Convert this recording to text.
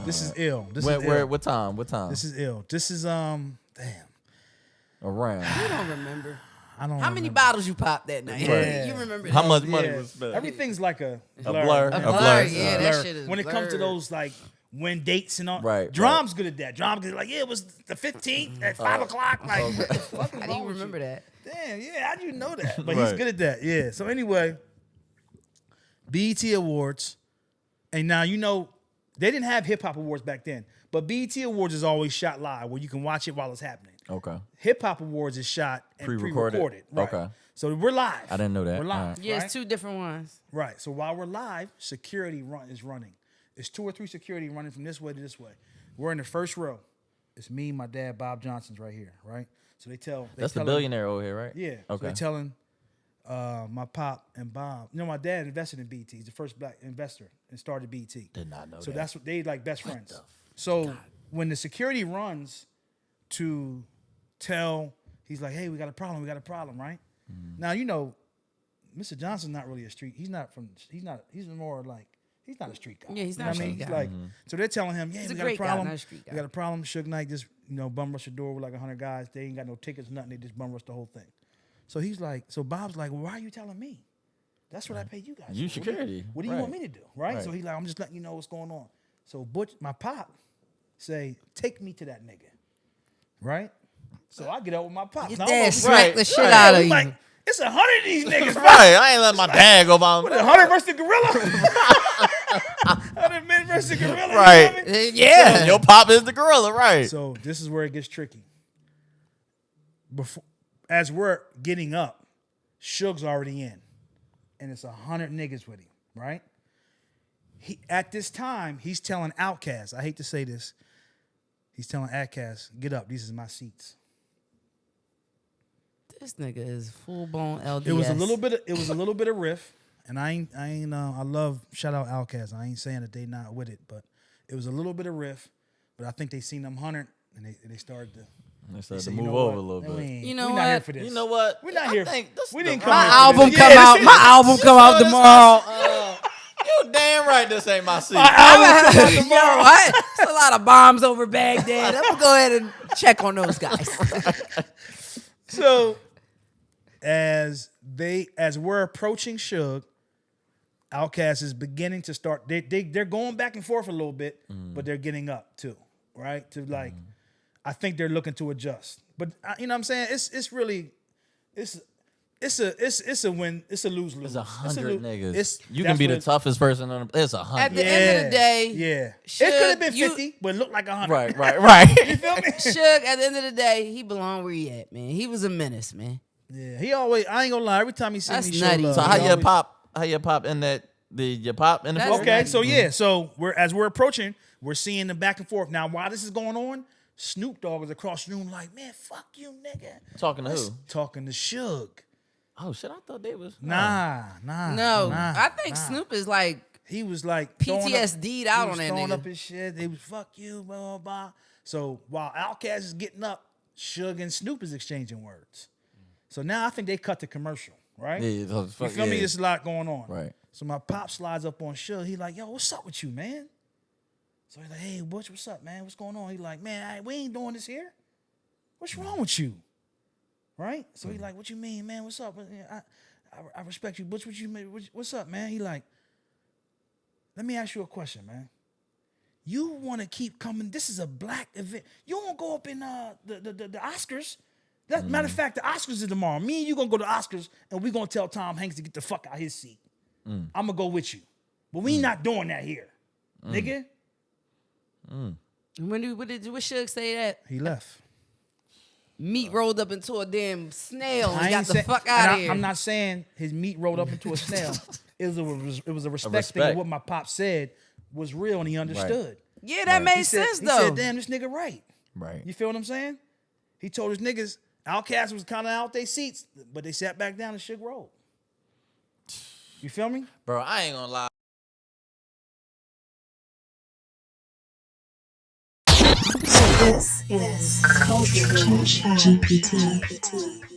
This is ill. This Where, is ill. what time? What time? This is ill. This is damn. Around. You don't remember. I don't. How many bottles you popped that night? Yeah. You remember How that? much money was spent? Everything's like a blur. A A blur, blur. yeah, that shit is When it comes to blurred. those like when dates and all, Right, Drum's good at that. Drum good like, yeah, it was the 15th at 5 o'clock. Like, what the fuck is How do you wrong with remember that? Damn, yeah, how do you know that? But he's Right. good at that, yeah. So anyway, BET Awards, and now you know they didn't have hip hop awards back then, but BET Awards is always shot live where you can watch it while it's happening. Okay. Hip hop awards is shot and Pre-recorded? pre-recorded. Right. Okay. So we're live. I didn't know that. We're live. All right. Yeah, right? it's two different ones. Right. So while we're live, security is running. It's 2 or 3 security running from this way to this way. We're in the first row. It's me, my dad, Bob Johnson's right here, right? So they tell. That's the tell billionaire over here, right? Yeah. Okay. So they telling my pop and Bob. You know, my dad invested in BT. He's the first black investor and started BT. Did not know So that. that's what they like best friends. So when the security runs to tell, he's like, hey, we got a problem, right? Mm-hmm. Now, you know, Mr. Johnson's not really a street. He's more like, he's not a street guy. Yeah, he's You not know a what I mean? street He's guy. like, so they're telling him, yeah, He's we a got a great guy, problem. not a street guy. We got a problem. Suge Knight just, bum rushed the door with like 100 guys. They ain't got no tickets, nothing. They just bum rushed the whole thing. So he's like, so Bob's like, well, why are you telling me? That's what I paid you guys. You for. security. What do you want me to do? Right? Right. So he's like, I'm just letting you know what's going on. So Butch, my pop, say, take me to that nigga. Right? So I get up with my pop. Your Now, I don't know dad if we- smacked the shit right. out of we you. like, it's 100 of these niggas, right? Right. I ain't letting my dad go by. What, 100 versus the gorilla? 100 men versus the gorilla. Right. You know what I mean? Yeah. Your pop is the gorilla, right? So this is where it gets tricky. As we're getting up, Suge's already in. And it's 100 niggas with him, right? At this time, he's telling Outkast, I hate to say this, he's telling Outkast, get up, these is my seats. This nigga is full blown LDS. It was a little bit of riff, and I love shout out Outkast. I ain't saying that they not with it, but it was a little bit of riff. But I think they seen them 100 and they started to. They started to said, move you know over a what? little bit. You know we're not here what? for this. You know what? We're not I here. think this We the didn't come right- here My for album this. come Yeah, out. this My is- album come out tomorrow. You damn right this ain't my seat. Yo, what? It's a lot of bombs over Baghdad. I'm gonna go ahead and check on those guys. So as we're approaching Suge, Outkast is beginning to start. They're going back and forth a little bit, but they're getting up too, right? To like, I think they're looking to adjust. But you know what I'm saying? It's really it's a win. It's a lose-lose. It's 100 niggas. It's, You can be the toughest person on the. It's At 100. the end of the day, yeah. Suge, It could have been you- 50, but it looked like 100. Right. You feel me? Suge, at the end of the day, he belonged where he at, man. He was a menace, man. Yeah, he always. I ain't gonna lie. Every time he see That's me, show nutty. love. So he how you always- pop? How you pop in that? Your pop in the That's phone? Okay, so yeah, so we're approaching, we're seeing the back and forth. Now, while this is going on, Snoop Dogg is across the room like, man, fuck you, nigga. Talking to who? Talking to Suge. Oh shit! I thought they was Nah. No, I think nah. Snoop is like He was like PTSD'd out on that throwing nigga. up his shit. They was fuck you, blah blah blah. So while Outkast is getting up, Suge and Snoop is exchanging words. So now I think they cut the commercial, right? Yeah, so You fuck, feel me? yeah. There's a lot going on. Right. So my pop slides up on Suge. He like, yo, what's up with you, man? So he's like, hey, Butch, what's up, man? What's going on? He like, man, we ain't doing this here. What's wrong with you? Right? So he like, what you mean, man? What's up? I respect you, Butch. What you mean? What's up, man? He like, let me ask you a question, man. You want to keep coming? This is a black event. You won't go up in the Oscars. Matter of fact, the Oscars is tomorrow. Me and you gonna go to the Oscars, and we gonna tell Tom Hanks to get the fuck out his seat. I'm gonna go with you, but we not doing that here, nigga. what Suge say that? He left. Meat rolled up into a damn snail and I got ain't the say- fuck and out of here. I'm not saying his meat rolled up into a snail. It was a respect thing. respect. What my pop said was real, and he understood. Yeah, that Right. made He said, sense he though. said, damn, this nigga right. Right. You feel what I'm saying? He told his niggas, Outkast was kind of out their seats, but they sat back down and Suge rolled. You feel me? Bro, I ain't gonna lie. This is Culture ChatGPT.